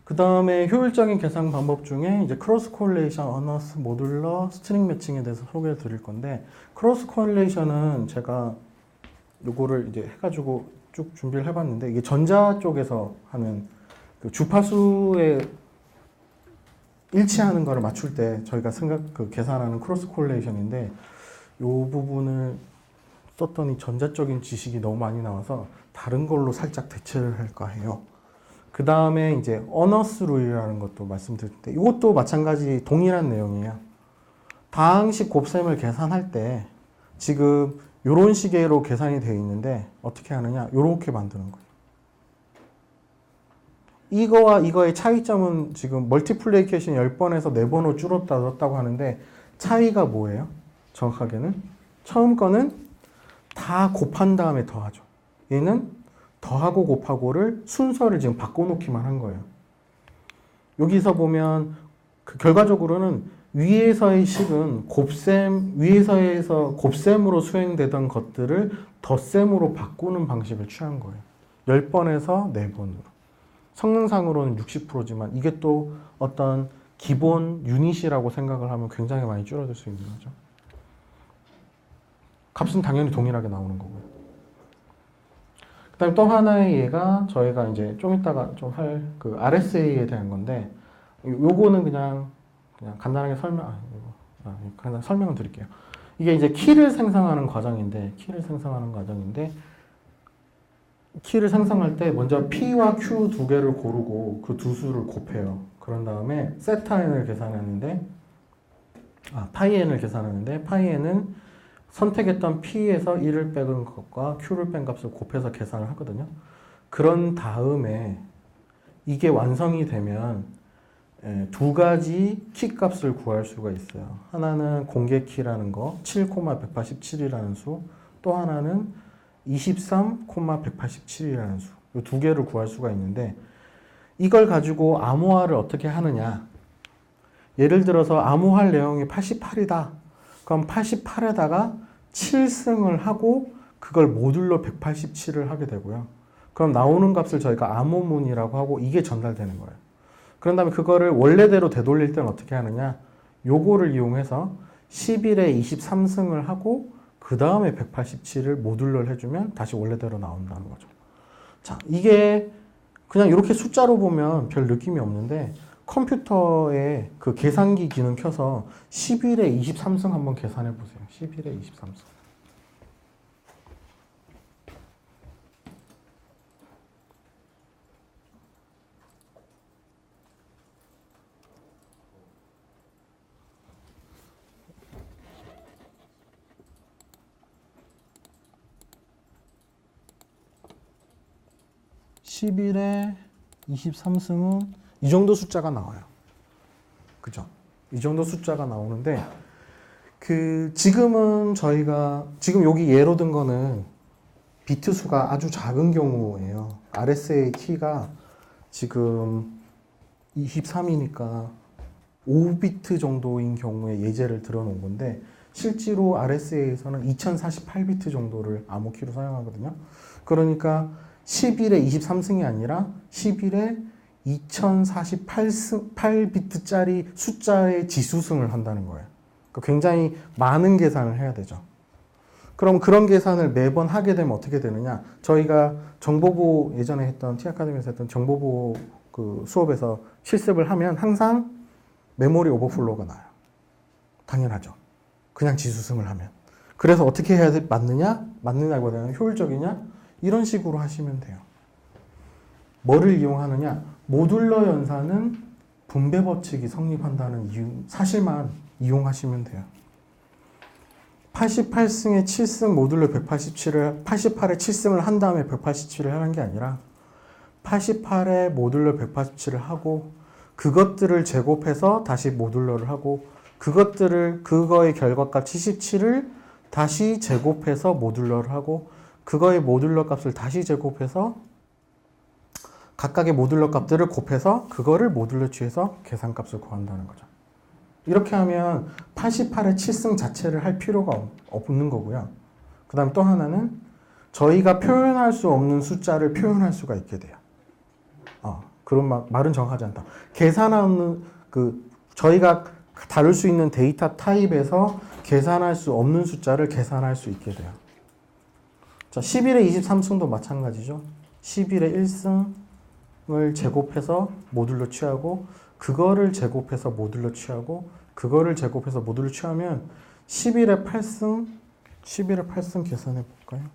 그 다음에 효율적인 계산 방법 중에 이제 크로스 코릴레이션, 어너스, 모듈러, 스트링 매칭에 대해서 소개를 드릴 건데, 크로스 코릴레이션은 제가 요거를 이제 해가지고 쭉 준비를 해봤는데, 이게 전자 쪽에서 하는 그 주파수에 일치하는 거를 맞출 때 저희가 계산하는 크로스 코릴레이션인데, 요 부분을 썼더니 전자 쪽인 지식이 너무 많이 나와서 다른 걸로 살짝 대체를 할까 해요. 그 다음에 이제 어너스 룰이라는 것도 말씀드릴 때, 이것도 마찬가지 동일한 내용이에요. 다항식 곱셈을 계산할 때 지금 이런 식으로 계산이 되어 있는데 어떻게 하느냐, 이렇게 만드는 거예요. 이거와 이거의 차이점은 지금 멀티플리케이션 10번에서 4번으로 줄었다 넣었다고 하는데, 차이가 뭐예요? 정확하게는 처음 거는 다 곱한 다음에 더하죠. 얘는 더하고 곱하고를 순서를 지금 바꿔놓기만 한 거예요. 여기서 보면 결과적으로는 위에서의 식은 위에서에서 곱셈으로 수행되던 것들을 덧셈으로 바꾸는 방식을 취한 거예요. 10번에서 4번으로. 성능상으로는 60%지만 이게 또 어떤 기본 유닛이라고 생각을 하면 굉장히 많이 줄어들 수 있는 거죠. 값은 당연히 동일하게 나오는 거고요. 그 다음에 또 하나의 예가 저희가 이제 좀 이따가 좀 할 그 RSA에 대한 건데, 요거는 그냥 간단하게 설명을 드릴게요. 이게 이제 키를 생성하는 과정인데, 키를 생성할 때 먼저 P와 Q 두 개를 고르고 그 두 수를 곱해요. 그런 다음에 세타 파이 n을 파이 n은 선택했던 P에서 1을 빼은 것과 Q를 뺀 값을 곱해서 계산을 하거든요. 그런 다음에 이게 완성이 되면 두 가지 키 값을 구할 수가 있어요. 하나는 공개 키라는 거, 7,187이라는 수, 또 하나는 23,187이라는 수. 이 두 개를 구할 수가 있는데, 이걸 가지고 암호화를 어떻게 하느냐. 예를 들어서 암호할 내용이 88이다. 그럼 88에다가 7승을 하고 그걸 모듈로 187을 하게 되고요. 그럼 나오는 값을 저희가 암호문이라고 하고 이게 전달되는 거예요. 그런 다음에 그거를 원래대로 되돌릴 때는 어떻게 하느냐. 요거를 이용해서 11에 23승을 하고 그 다음에 187을 모듈러를 해주면 다시 원래대로 나온다는 거죠. 자, 이게 그냥 이렇게 숫자로 보면 별 느낌이 없는데, 컴퓨터에 그 계산기 기능 켜서 11에 23승 한번 계산해 보세요. 11에 23승. (11에 23승은) 이 정도 숫자가 나와요. 그죠? 이 정도 숫자가 나오는데, 지금 여기 예로 든 거는 비트 수가 아주 작은 경우예요. RSA 키가 지금 23이니까 5비트 정도인 경우에 예제를 들어 놓은 건데, 실제로 RSA에서는 2048비트 정도를 암호 키로 사용하거든요. 그러니까 11에 23승이 아니라 11에 2048비트짜리 숫자의 지수승을 한다는 거예요. 그러니까 굉장히 많은 계산을 해야 되죠. 그럼 그런 계산을 매번 하게 되면 어떻게 되느냐? 저희가 정보보호 예전에 했던 T아카데미에서 했던 정보보호 그 수업에서 실습을 하면 항상 메모리 오버플로우가 나요. 당연하죠. 그냥 지수승을 하면. 그래서 어떻게 해야 맞느냐보다는 효율적이냐? 이런 식으로 하시면 돼요. 뭐를 이용하느냐? 모듈러 연산은 분배 법칙이 성립한다는 사실만 이용하시면 돼요. 88승에 7승 모듈러 187을 88에 7승을 한 다음에 187을 하는 게 아니라 88에 모듈러 187을 하고 그것들을 제곱해서 다시 모듈러를 하고 그거의 결과값 77을 다시 제곱해서 모듈러를 하고 그거의 모듈러 값을 다시 제곱해서 각각의 모듈러 값들을 곱해서 그거를 모듈러 취해서 계산값을 구한다는 거죠. 이렇게 하면 88의 칠승 자체를 할 필요가 없는 거고요. 그 다음 또 하나는 저희가 표현할 수 없는 숫자를 표현할 수가 있게 돼요. 그런 말은 정확하지 않다. 계산하는 저희가 다룰 수 있는 데이터 타입에서 계산할 수 없는 숫자를 계산할 수 있게 돼요. 자, 11의 23승도 마찬가지죠. 11의 1승을 제곱해서 모듈로 취하고 그거를 제곱해서 모듈로 취하고 그거를 제곱해서 모듈로 취하면 11의 8승 계산해 볼까요?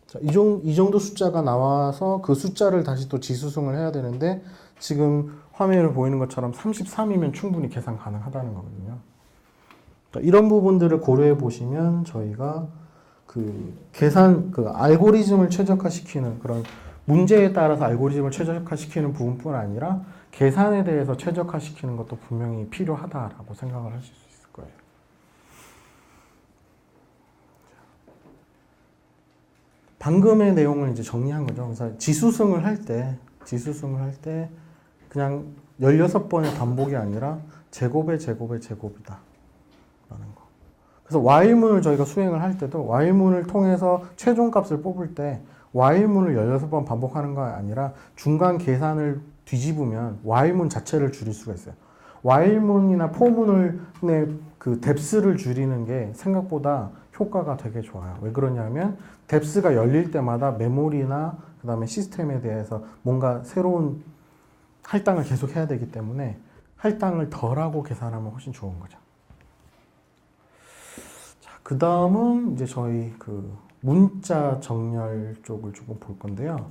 자, 이 정도 숫자가 나와서 그 숫자를 다시 또 지수승을 해야 되는데 지금 화면에 보이는 것처럼 33이면 충분히 계산 가능하다는 거거든요. 이런 부분들을 고려해 보시면 저희가 알고리즘을 최적화시키는 그런 문제에 따라서 알고리즘을 최적화시키는 부분뿐 아니라 계산에 대해서 최적화시키는 것도 분명히 필요하다라고 생각을 하실 수 있을 거예요. 방금의 내용을 이제 정리한 거죠. 그래서 지수승을 할 때 그냥 16번의 반복이 아니라 제곱의 제곱이다. 라는 거. 그래서 while문을 저희가 수행을 할 때도 while문을 통해서 최종값을 뽑을 때 while문을 16번 반복하는 거 아니라 중간 계산을 뒤집으면 while문 자체를 줄일 수가 있어요. while문이나 for문의 그 depth를 줄이는 게 생각보다 효과가 되게 좋아요. 왜 그러냐면 depth가 열릴 때마다 메모리나 그 다음에 시스템에 대해서 뭔가 새로운 할당을 계속 해야 되기 때문에 할당을 덜하고 계산하면 훨씬 좋은 거죠. 그 다음은 이제 저희 문자 정렬 쪽을 조금 볼 건데요.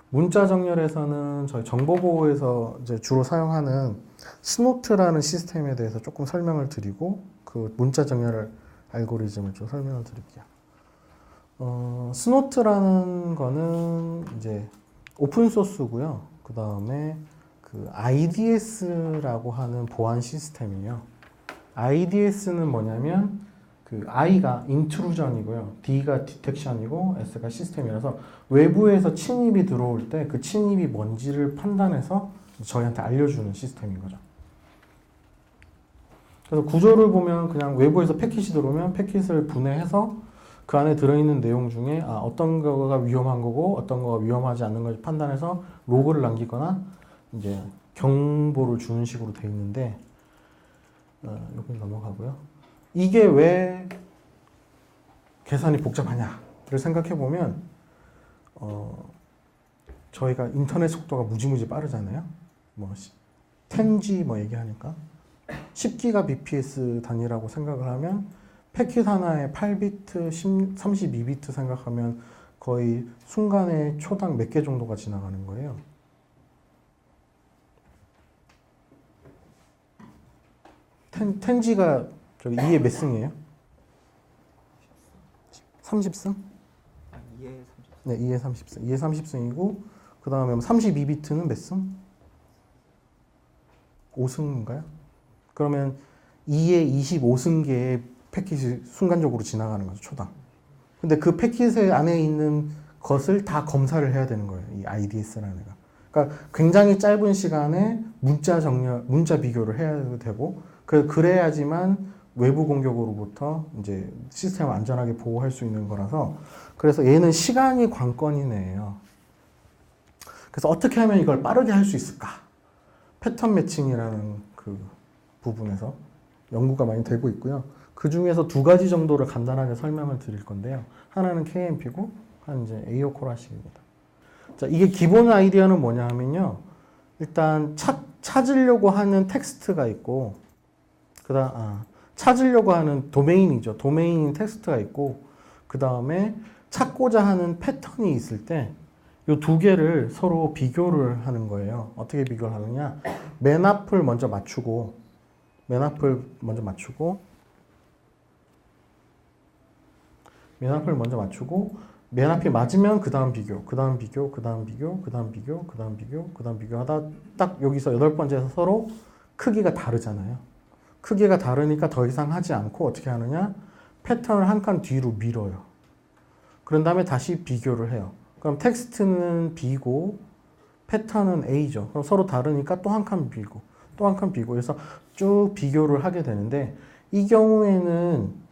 문자 정렬에서는 저희 정보보호에서 이제 주로 사용하는 스노트라는 시스템에 대해서 조금 설명을 드리고 그 문자 정렬 알고리즘을 좀 설명을 드릴게요. 스노트라는 거는 이제 오픈 소스고요. 그 다음에 IDS라고 하는 보안 시스템이에요. IDS는 뭐냐면 I가 인트루전이고요. D가 디텍션이고 S가 시스템이라서 외부에서 침입이 들어올 때 그 침입이 뭔지를 판단해서 저희한테 알려주는 시스템인 거죠. 그래서 구조를 보면 그냥 외부에서 패킷이 들어오면 패킷을 분해해서 그 안에 들어있는 내용 중에 어떤 거가 위험한 거고 어떤 거가 위험하지 않는 것을 판단해서 로그를 남기거나 이제 경보를 주는 식으로 되어 있는데 여기 넘어가고요. 이게 왜 계산이 복잡하냐를 생각해 보면 저희가 인터넷 속도가 무지무지 빠르잖아요. 10G 얘기하니까 10기가bps 단위라고 생각을 하면 패킷 하나에 8비트, 32비트 생각하면 거의 순간에 초당 몇 개 정도가 지나가는 거예요. 10G가 저기 2에 몇 승이에요? 30승? 2에 30승. 네, 2에 30승. 2에 30승이고 그 다음에 32비트는 몇 승? 5승인가요? 그러면 2에 25승계의 패킷이 순간적으로 지나가는 거죠, 초당. 근데 그 패킷의 안에 있는 것을 다 검사를 해야 되는 거예요, 이 IDS라는 애가. 그러니까 굉장히 짧은 시간에 문자 비교를 해야 되고, 그래야지만 외부 공격으로부터 이제 시스템을 안전하게 보호할 수 있는 거라서, 그래서 얘는 시간이 관건이네요. 그래서 어떻게 하면 이걸 빠르게 할 수 있을까? 패턴 매칭이라는 그 부분에서 연구가 많이 되고 있고요. 그 중에서 두 가지 정도를 간단하게 설명을 드릴 건데요. 하나는 KMP고, 하나는 이제 AO 코라식입니다. 자, 이게 기본 아이디어는 뭐냐 하면요. 일단 찾으려고 하는 텍스트가 있고, 찾으려고 하는 도메인이죠. 도메인인 텍스트가 있고, 그 다음에 찾고자 하는 패턴이 있을 때, 이 두 개를 서로 비교를 하는 거예요. 어떻게 비교를 하느냐? 맨 앞을 먼저 맞추고, 맨 앞이 맞으면 그 다음 비교, 그 다음 비교, 그 다음 비교, 그 다음 비교, 그 다음 비교, 그 다음 비교 하다 딱 여기서 8번째에서 서로 크기가 다르잖아요. 크기가 다르니까 더 이상 하지 않고 어떻게 하느냐? 패턴을 한 칸 뒤로 밀어요. 그런 다음에 다시 비교를 해요. 그럼 텍스트는 B고 패턴은 A죠. 그럼 서로 다르니까 또 한 칸 비고 또 한 칸 비고 그래서 쭉 비교를 하게 되는데 이 경우에는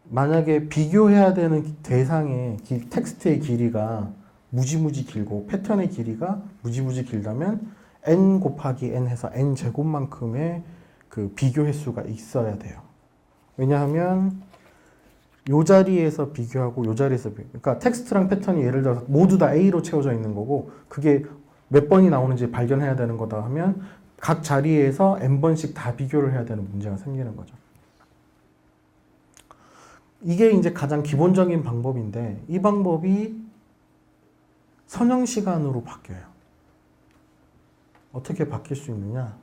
만약에 비교해야 되는 대상의 텍스트의 길이가 무지무지 길고 패턴의 길이가 무지무지 길다면 n 곱하기 n 해서 n 제곱만큼의 그 비교 횟수가 있어야 돼요. 왜냐하면 요 자리에서 비교하고 요 자리에서 그러니까 텍스트랑 패턴이 예를 들어서 모두 다 A로 채워져 있는 거고 그게 몇 번이 나오는지 발견해야 되는 거다 하면 각 자리에서 n번씩 다 비교를 해야 되는 문제가 생기는 거죠. 이게 이제 가장 기본적인 방법인데 이 방법이 선형 시간으로 바뀌어요. 어떻게 바뀔 수 있느냐?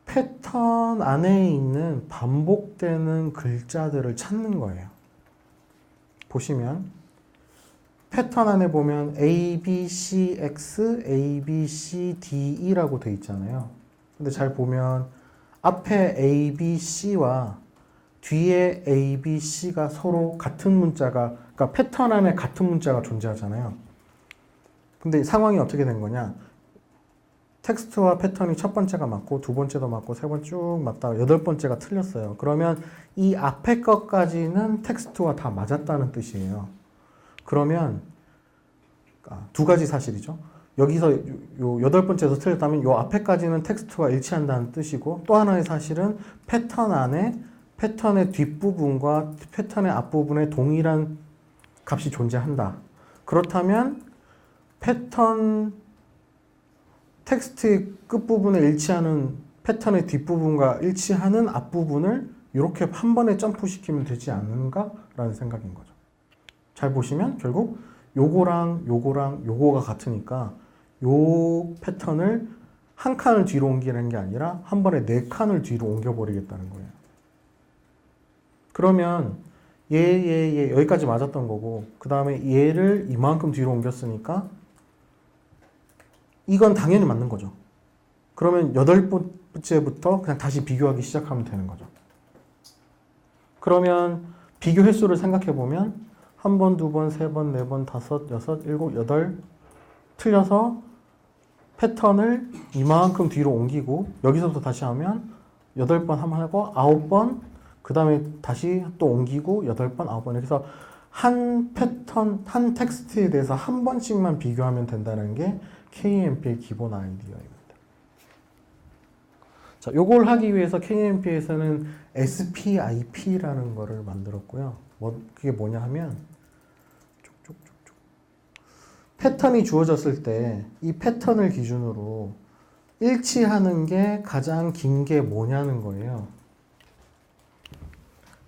패턴 안에 있는 반복되는 글자들을 찾는 거예요. 보시면 패턴 안에 보면 A, B, C, X, A, B, C, D, E라고 돼 있잖아요. 근데 잘 보면 앞에 A, B, C와 뒤에 A, B, C가 서로 같은 문자가, 그러니까 패턴 안에 같은 문자가 존재하잖아요. 근데 상황이 어떻게 된 거냐? 텍스트와 패턴이 첫 번째가 맞고 두 번째도 맞고 세 번 쭉 맞다가 8번째가 틀렸어요. 그러면 이 앞에 것까지는 텍스트와 다 맞았다는 뜻이에요. 그러면 두 가지 사실이죠. 여기서 요 8번째에서 틀렸다면 요 앞에까지는 텍스트와 일치한다는 뜻이고 또 하나의 사실은 패턴 안에 패턴의 뒷부분과 패턴의 앞부분에 동일한 값이 존재한다. 그렇다면 패턴 텍스트의 끝부분에 일치하는 패턴의 뒷부분과 일치하는 앞부분을 이렇게 한 번에 점프시키면 되지 않는가라는 생각인 거죠. 잘 보시면 결국 요거랑 요거랑 요거가 같으니까 요 패턴을 한 칸을 뒤로 옮기는 게 아니라 한 번에 4칸을 뒤로 옮겨버리겠다는 거예요. 그러면 얘 여기까지 맞았던 거고 그 다음에 얘를 이만큼 뒤로 옮겼으니까 이건 당연히 맞는 거죠. 그러면 8번째부터 그냥 다시 비교하기 시작하면 되는 거죠. 그러면 비교 횟수를 생각해 보면 한 번, 두 번, 세 번, 네 번, 다섯, 여섯, 일곱, 여덟 틀려서 패턴을 이만큼 뒤로 옮기고 여기서부터 다시 하면 8번 한번 하고 9번 그 다음에 다시 또 옮기고 8번, 9번 이렇게 해서 한 패턴, 한 텍스트에 대해서 한 번씩만 비교하면 된다는 게 KMP의 기본 아이디어입니다. 자, 요걸 하기 위해서 KMP에서는 SPIP라는 거를 만들었고요. 그게 뭐냐 하면 쭉쭉쭉쭉 패턴이 주어졌을 때 이 패턴을 기준으로 일치하는 게 가장 긴 게 뭐냐는 거예요.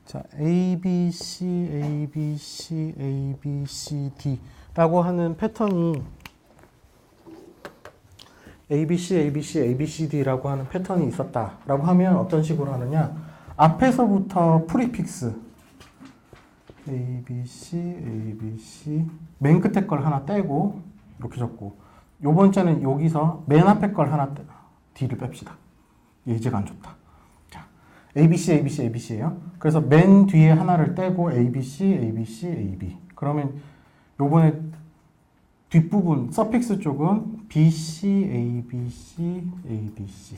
자, A, B, C, A, B, C, A, B, C, D 라고 하는 패턴이 A, B, C, A, B, C, A, B, C, D라고 하는 패턴이 있었다라고 하면 어떤 식으로 하느냐? 앞에서부터 프리픽스 A, B, C, A, B, C 맨 끝에 걸 하나 떼고 이렇게 적고 요 번째는 여기서 맨 앞에 걸 하나 D를 뺍시다. 예제가 안 좋다. 자, A, B, C, A, B, C, A, B, C예요. 그래서 맨 뒤에 하나를 떼고 A, B, C, A, B, C, A, B 그러면 요번에 뒷부분 서픽스 쪽은 B, C, A, B, C, A, B, C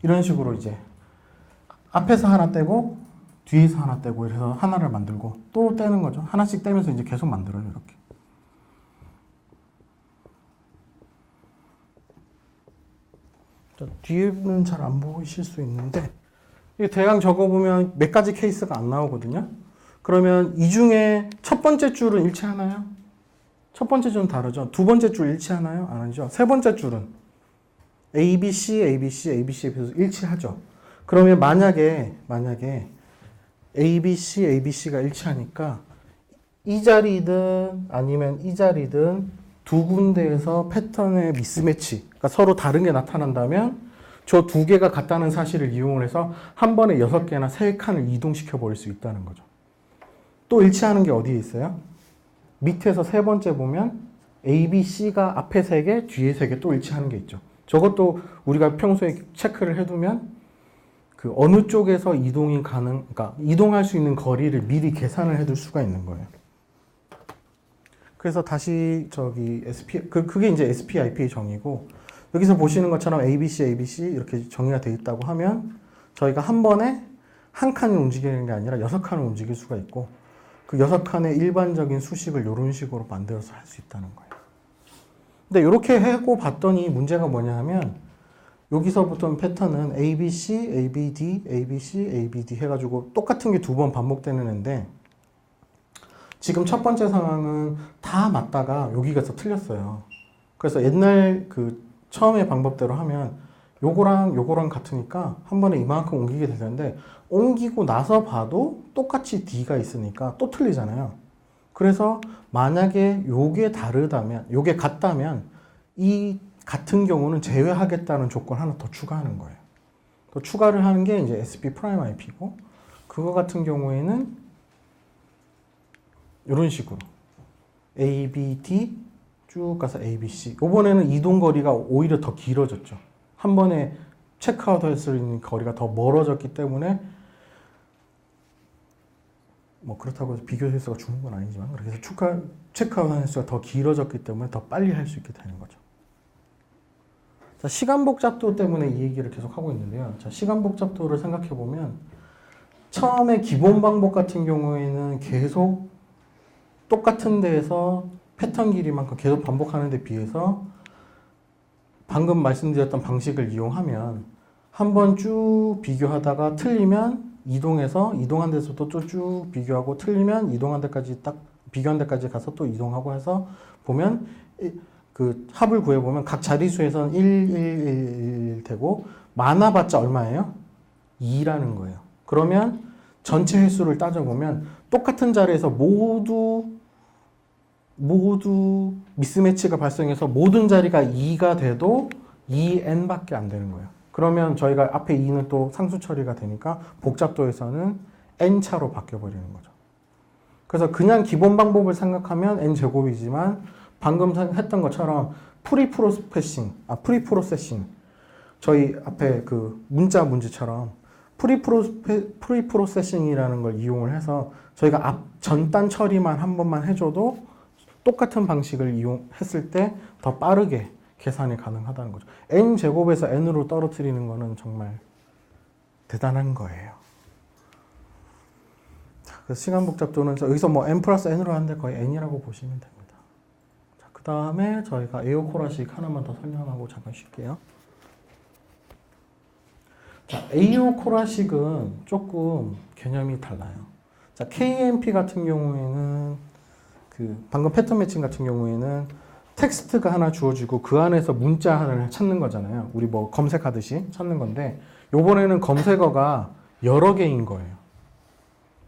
이런 식으로 이제 앞에서 하나 떼고 뒤에서 하나 떼고 이래서 하나를 만들고 또 떼는 거죠. 하나씩 떼면서 이제 계속 만들어요. 이렇게. 뒤에는 잘 안 보이실 수 있는데 이 대강 적어보면 몇 가지 케이스가 안 나오거든요. 그러면 이 중에 첫 번째 줄은 일치하나요? 첫 번째 줄은 다르죠. 두 번째 줄 일치하나요? 안 하죠. 세 번째 줄은 A, B, C, A, B, C, A, B, C에 비해서 일치하죠. 그러면 만약에 A, B, C, A, B, C가 일치하니까 이 자리든 아니면 이 자리든 두 군데에서 패턴의 미스매치, 그러니까 서로 다른 게 나타난다면 저 두 개가 같다는 사실을 이용을 해서 한 번에 6개나 3칸을 이동시켜 버릴 수 있다는 거죠. 또 일치하는 게 어디에 있어요? 밑에서 세 번째 보면 A, B, C가 앞에 세 개, 뒤에 세 개 또 일치하는 게 있죠. 저것도 우리가 평소에 체크를 해두면 그 어느 쪽에서 이동이 그러니까 이동할 수 있는 거리를 미리 계산을 해둘 수가 있는 거예요. 그래서 다시 저기 그게 이제 SPIP의 정의고, 여기서 보시는 것처럼 ABC, ABC 이렇게 정의가 되어 있다고 하면 저희가 한 번에 한 칸을 움직이는 게 아니라 6칸을 움직일 수가 있고, 그 6칸의 일반적인 수식을 이런 식으로 만들어서 할 수 있다는 거예요. 근데 이렇게 하고 봤더니 문제가 뭐냐 하면 여기서부터 패턴은 ABC, ABD, ABC, ABD 해가지고 똑같은 게 2번 반복되는 애인데, 지금 첫 번째 상황은 다 맞다가 여기가서 틀렸어요. 그래서 옛날 그 처음의 방법대로 하면 요거랑 같으니까 한 번에 이만큼 옮기게 되는데, 옮기고 나서 봐도 똑같이 D가 있으니까 또 틀리잖아요. 그래서 만약에 요게 다르다면, 요게 같다면 이 같은 경우는 제외하겠다는 조건 하나 더 추가하는 거예요. 또 추가를 하는 게 이제 SP 프라임 IP고, 그거 같은 경우에는 이런 식으로 A, B, D 쭉 가서 A, B, C. 이번에는 이동 거리가 오히려 더 길어졌죠. 한 번에 체크아웃 할 수 있는 거리가 더 멀어졌기 때문에, 뭐 그렇다고 해서 비교 횟수가 주는 건 아니지만, 그렇게 해서 체크아웃 하는 횟수가 더 길어졌기 때문에 더 빨리 할 수 있게 되는 거죠. 자, 시간 복잡도 때문에 이 얘기를 계속 하고 있는데요. 자, 시간 복잡도를 생각해 보면 처음에 기본 방법 같은 경우에는 계속 똑같은 데에서 패턴 길이만큼 계속 반복하는 데 비해서 방금 말씀드렸던 방식을 이용하면 한번 쭉 비교하다가 틀리면 이동한 데서도 또 쭉 비교하고, 틀리면 이동한 데까지 딱 비교한 데까지 가서 또 이동하고 해서 보면 그 합을 구해보면 각 자리수에서는 1, 1, 1 되고 많아봤자 얼마예요? 2라는 거예요. 그러면 전체 횟수를 따져보면 똑같은 자리에서 모두 미스매치가 발생해서 모든 자리가 2가 돼도 2n밖에 안 되는 거예요. 그러면 저희가 앞에 2는 또 상수 처리가 되니까 복잡도에서는 n차로 바뀌어버리는 거죠. 그래서 그냥 기본 방법을 생각하면 n제곱이지만 방금 했던 것처럼 프리프로세싱 저희 앞에 그 문제처럼 프리프로세싱이라는 걸 이용을 해서 저희가 전단 처리만 한 번만 해줘도 똑같은 방식을 이용했을 때 더 빠르게 계산이 가능하다는 거죠. n제곱에서 n으로 떨어뜨리는 거는 정말 대단한 거예요. 그래서 시간 복잡도는 여기서 뭐 n 플러스 n으로 하는데 거의 n이라고 보시면 됩니다. 그 다음에 저희가 에오코라식 하나만 더 설명하고 잠깐 쉴게요. 자, 에오코라식은 조금 개념이 달라요. 자, KMP 같은 경우에는 방금 패턴 매칭 같은 경우에는 텍스트가 하나 주어지고 그 안에서 문자 하나를 찾는 거잖아요. 우리 뭐 검색하듯이 찾는 건데, 요번에는 검색어가 여러 개인 거예요.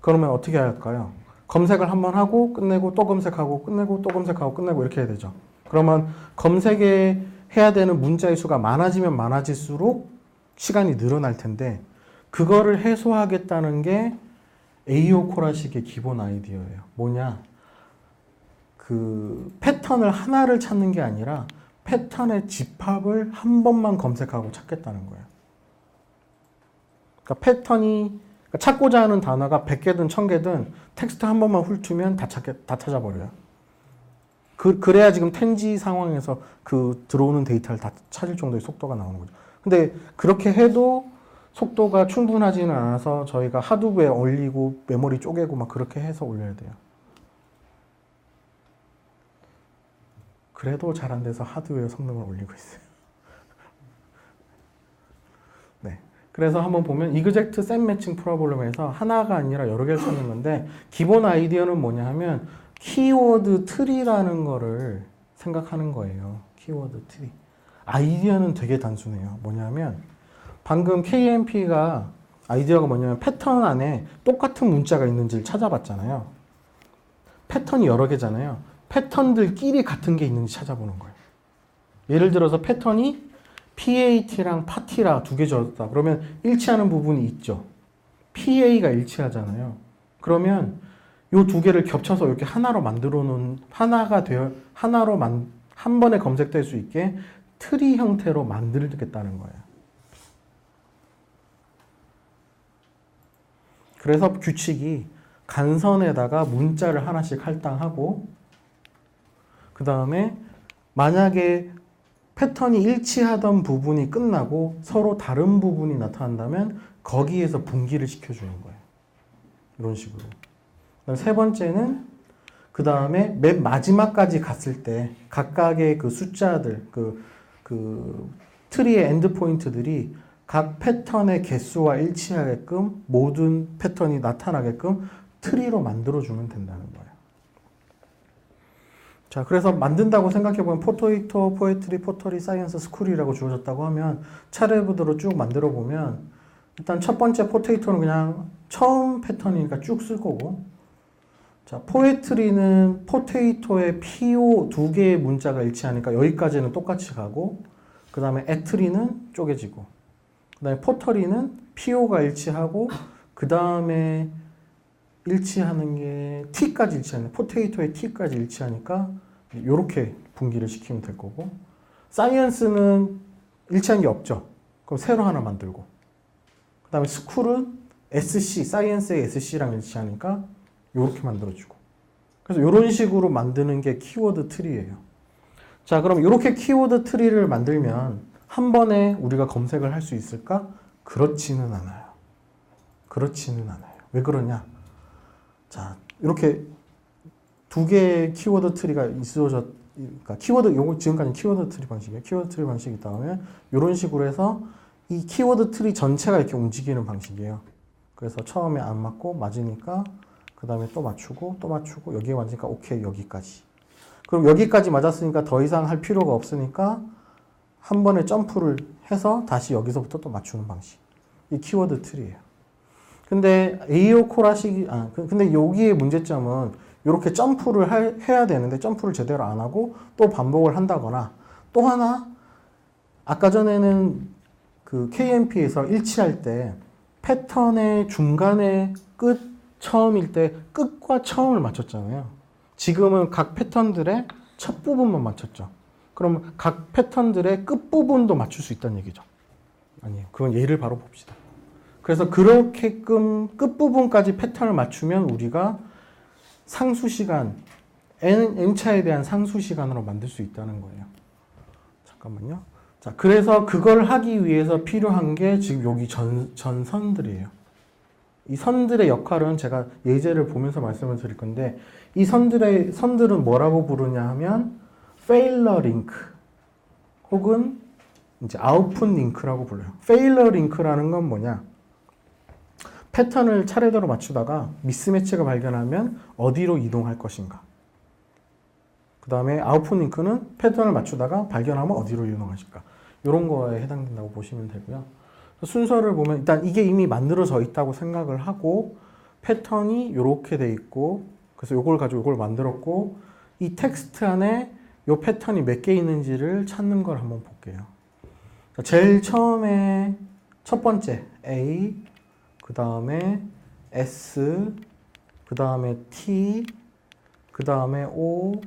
그러면 어떻게 할까요? 검색을 한번 하고 끝내고 또 검색하고 끝내고 또 검색하고 끝내고 이렇게 해야 되죠. 그러면 검색에 해야 되는 문자의 수가 많아지면 많아질수록 시간이 늘어날 텐데, 그거를 해소하겠다는 게 에오코라식의 기본 아이디어예요. 뭐냐? 그 패턴을 하나를 찾는 게 아니라 패턴의 집합을 한 번만 검색하고 찾겠다는 거예요. 그러니까 그러니까 찾고자 하는 단어가 100개든 1000개든 텍스트 한 번만 훑으면 다 찾아버려요. 그래야 지금 텐지 상황에서 그 들어오는 데이터를 다 찾을 정도의 속도가 나오는 거죠. 근데 그렇게 해도 속도가 충분하지는 않아서 저희가 하드웨어 올리고 메모리 쪼개고 막 그렇게 해서 올려야 돼요. 그래도 잘 안 돼서 하드웨어 성능을 올리고 있어요. 네. 그래서 한번 보면 이그젝트 셈 매칭 프로블럼에서 하나가 아니라 여러 개를 찾는 건데, 기본 아이디어는 뭐냐 하면 키워드 트리라는 거를 생각하는 거예요. 키워드 트리. 아이디어는 되게 단순해요. 뭐냐면 방금 KMP가 아이디어가 뭐냐면 패턴 안에 똑같은 문자가 있는지를 찾아봤잖아요. 패턴이 여러 개잖아요. 패턴들끼리 같은 게 있는지 찾아보는 거예요. 예를 들어서 패턴이 PAT랑 파티라 두 개 줬다. 그러면 일치하는 부분이 있죠. PA가 일치하잖아요. 그러면 요 두 개를 겹쳐서 이렇게 하나로 만들어 놓은, 한 번에 검색될 수 있게 트리 형태로 만들겠다는 거예요. 그래서 규칙이 간선에다가 문자를 하나씩 할당하고, 그 다음에 만약에 패턴이 일치하던 부분이 끝나고 서로 다른 부분이 나타난다면 거기에서 분기를 시켜주는 거예요. 이런 식으로. 세 번째는 그 다음에 맨 마지막까지 갔을 때 각각의 그 숫자들, 그 트리의 엔드 포인트들이 각 패턴의 개수와 일치하게끔 모든 패턴이 나타나게끔 트리로 만들어주면 된다는 거예요. 자, 그래서 만든다고 생각해보면 포테이토, 포에트리, 포터리, 사이언스, 스쿨이라고 주어졌다고 하면 차례부대로 쭉 만들어보면 일단 첫 번째 포테이토는 그냥 처음 패턴이니까 쭉 쓸 거고, 자, 포에트리는 포테이토의 PO 두 개의 문자가 일치하니까 여기까지는 똑같이 가고, 그 다음에 에트리는 쪼개지고, 그 다음에 포터리는 PO가 일치하고, 그 다음에 일치하는 게 T까지 일치하는, 포테이토의 T까지 일치하니까 이렇게 분기를 시키면 될 거고, 사이언스는 일치한 게 없죠. 그럼 새로 하나 만들고, 그 다음에 스쿨은 SC, 사이언스의 SC랑 일치하니까 이렇게 만들어주고. 그래서 이런 식으로 만드는 게 키워드 트리예요. 자, 그럼 이렇게 키워드 트리를 만들면 한 번에 우리가 검색을 할 수 있을까? 그렇지는 않아요. 그렇지는 않아요. 왜 그러냐? 자, 이렇게 두 개의 키워드 트리가 그러니까 요거 지금까지 키워드 트리 방식이에요. 키워드 트리 방식이 다음에 이런 식으로 해서 이 키워드 트리 전체가 이렇게 움직이는 방식이에요. 그래서 처음에 안 맞고 맞으니까 그 다음에 또 맞추고 여기에 맞으니까 오케이, 여기까지. 그럼 여기까지 맞았으니까 더 이상 할 필요가 없으니까 한 번에 점프를 해서 다시 여기서부터 또 맞추는 방식. 이 키워드 트리예요. 근데 근데 여기의 문제점은 이렇게 점프를 해야 되는데 점프를 제대로 안 하고 또 반복을 한다거나, 또 하나 아까 전에는 그 KMP에서 일치할 때 패턴의 중간에 끝, 처음일 때 끝과 처음을 맞췄잖아요. 지금은 각 패턴들의 첫 부분만 맞췄죠. 그럼 각 패턴들의 끝부분도 맞출 수 있다는 얘기죠. 아니에요. 그건 예를 바로 봅시다. 그래서 그렇게끔 끝부분까지 패턴을 맞추면 우리가 상수시간, n차에 대한 상수시간으로 만들 수 있다는 거예요. 잠깐만요. 자, 그래서 그걸 하기 위해서 필요한 게 지금 여기 전선들이에요. 이 선들의 역할은 제가 예제를 보면서 말씀을 드릴 건데, 이 선들은 뭐라고 부르냐 하면 failure link 혹은 이제 output link라고 불러요. failure link라는 건 뭐냐? 패턴을 차례대로 맞추다가 미스매치가 발견하면 어디로 이동할 것인가. 그 다음에 아웃풋 링크는 패턴을 맞추다가 발견하면 어디로 이동하실까. 이런 거에 해당된다고 보시면 되고요. 순서를 보면 일단 이게 이미 만들어져 있다고 생각을 하고, 패턴이 이렇게 돼 있고, 그래서 이걸 가지고 이걸 만들었고, 이 텍스트 안에 이 패턴이 몇 개 있는지를 찾는 걸 한번 볼게요. 제일 처음에 첫 번째 A, 그 다음에 S, 그 다음에 T, 그 다음에 O,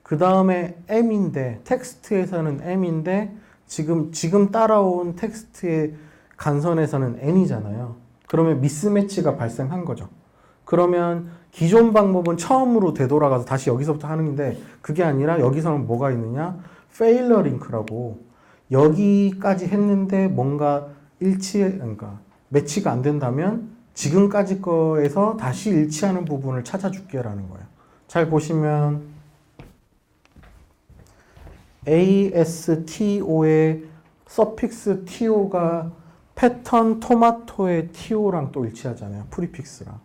그 다음에 M인데, 텍스트에서는 M인데 지금 따라온 텍스트의 간선에서는 N이잖아요. 그러면 미스매치가 발생한 거죠. 그러면 기존 방법은 처음으로 되돌아가서 다시 여기서부터 하는 건데, 그게 아니라 여기서는 뭐가 있느냐? failure link라고, 여기까지 했는데 뭔가 그러니까 매치가 안 된다면 지금까지 거에서 다시 일치하는 부분을 찾아줄게라는 거예요. 잘 보시면 ASTO의 서픽스 TO가 패턴 토마토의 TO랑 또 일치하잖아요. 프리픽스랑.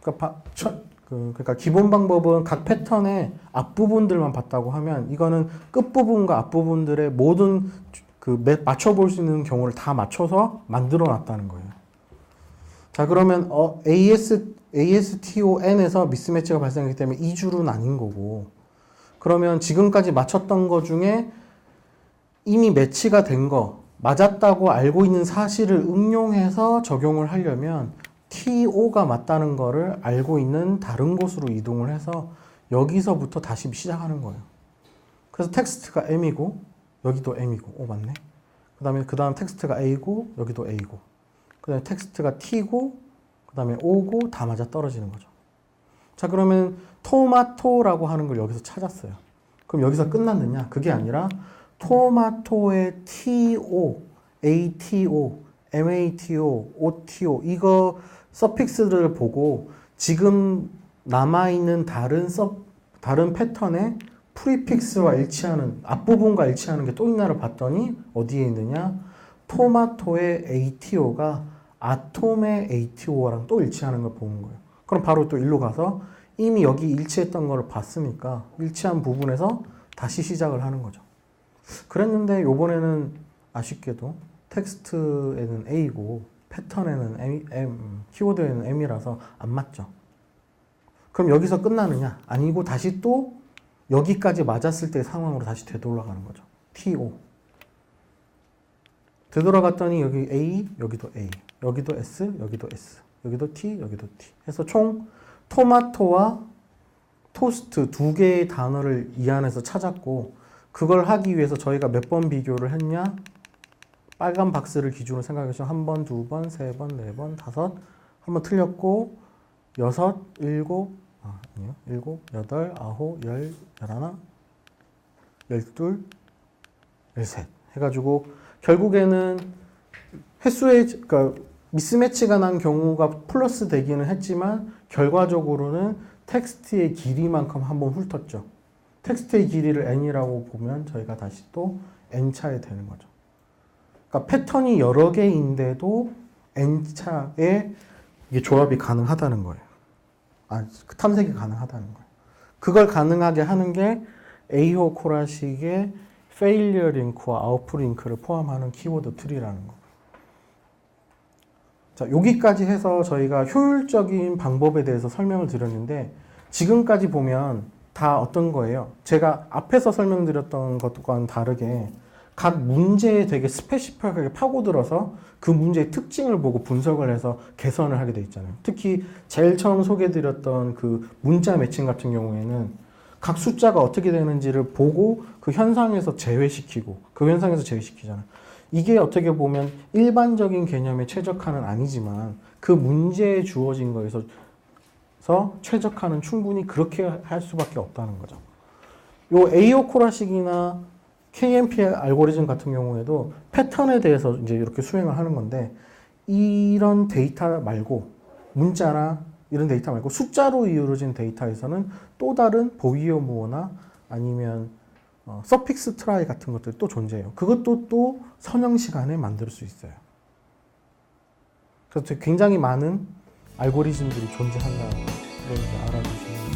그러니까 기본 방법은 각 패턴의 앞부분들만 봤다고 하면, 이거는 끝부분과 앞부분들의 모든 맞춰볼 수 있는 경우를 다 맞춰서 만들어 놨다는 거예요. 자, 그러면 ASTON에서 미스매치가 발생했기 때문에 이 줄은 아닌 거고, 그러면 지금까지 맞췄던 거 중에 이미 매치가 된 거, 맞았다고 알고 있는 사실을 응용해서 적용을 하려면 TO가 맞다는 거를 알고 있는 다른 곳으로 이동을 해서 여기서부터 다시 시작하는 거예요. 그래서 텍스트가 M이고 여기도 M이고 맞네. 그 다음 텍스트가 A고 여기도 A고 그 다음에 텍스트가 T고 그 다음에 O고 다 맞아 떨어지는 거죠. 자, 그러면 토마토라고 하는 걸 여기서 찾았어요. 그럼 여기서 끝났느냐? 그게 아니라 토마토의 TO, ATO, MATO, OTO 이거 서픽스를 보고 지금 남아있는 다른 패턴의 프리픽스와 일치하는 앞부분과 일치하는 게 또 있나를 봤더니 어디에 있느냐? 토마토의 ATO가 아톰의 ATO랑 또 일치하는 걸 보는 거예요. 그럼 바로 또 일로 가서 이미 여기 일치했던 걸 봤으니까 일치한 부분에서 다시 시작을 하는 거죠. 그랬는데 요번에는 아쉽게도 텍스트에는 A고 패턴에는 M, 키워드에는 M이라서 안 맞죠. 그럼 여기서 끝나느냐? 아니고 다시 또 여기까지 맞았을 때 상황으로 다시 되돌아가는 거죠. TO. 되돌아갔더니 여기 A, 여기도 A, 여기도 S, 여기도 S, 여기도 T, 여기도 T 해서 총 토마토와 토스트 두 개의 단어를 이 안에서 찾았고 그걸 하기 위해서 저희가 몇 번 비교를 했냐? 빨간 박스를 기준으로 생각해서 한 번, 두 번, 세 번, 네 번, 다섯 한 번 틀렸고 여섯, 일곱, 일곱, 여덟, 아홉, 열, 열하나, 열둘, 열셋 해가지고 결국에는 횟수의 그러니까 미스매치가 난 경우가 플러스 되기는 했지만 결과적으로는 텍스트의 길이만큼 한번 훑었죠. 텍스트의 길이를 n이라고 보면 저희가 다시 또 n차에 되는 거죠. 그러니까 패턴이 여러 개인데도 n차의 이게 조합이 가능하다는 거예요. 탐색이 가능하다는 거예요. 그걸 가능하게 하는 게 에이호코라식의 failure link와 output link를 포함하는 키워드 트리라는 거. 자, 여기까지 해서 저희가 효율적인 방법에 대해서 설명을 드렸는데 지금까지 보면 다 어떤 거예요? 제가 앞에서 설명드렸던 것과는 다르게 각 문제에 되게 스페시픽하게 파고들어서 그 문제의 특징을 보고 분석을 해서 개선을 하게 돼 있잖아요. 특히 제일 처음 소개해드렸던 그 문자 매칭 같은 경우에는 각 숫자가 어떻게 되는지를 보고 그 현상에서 제외시키고 그 현상에서 제외시키잖아요. 이게 어떻게 보면 일반적인 개념에 최적화는 아니지만 그 문제에 주어진 거에서 최적화는 충분히 그렇게 할 수밖에 없다는 거죠. 요 에이오코라식이나 KMP 알고리즘 같은 경우에도 패턴에 대해서 이제 이렇게 수행을 하는 건데 이런 데이터 말고 문자나 이런 데이터 말고 숫자로 이루어진 데이터에서는 또 다른 보이어무어나 아니면 서픽스 트라이 같은 것들이 또 존재해요. 그것도 또 선형 시간에 만들 수 있어요. 그래서 굉장히 많은 알고리즘들이 존재한다는 걸 알아주시면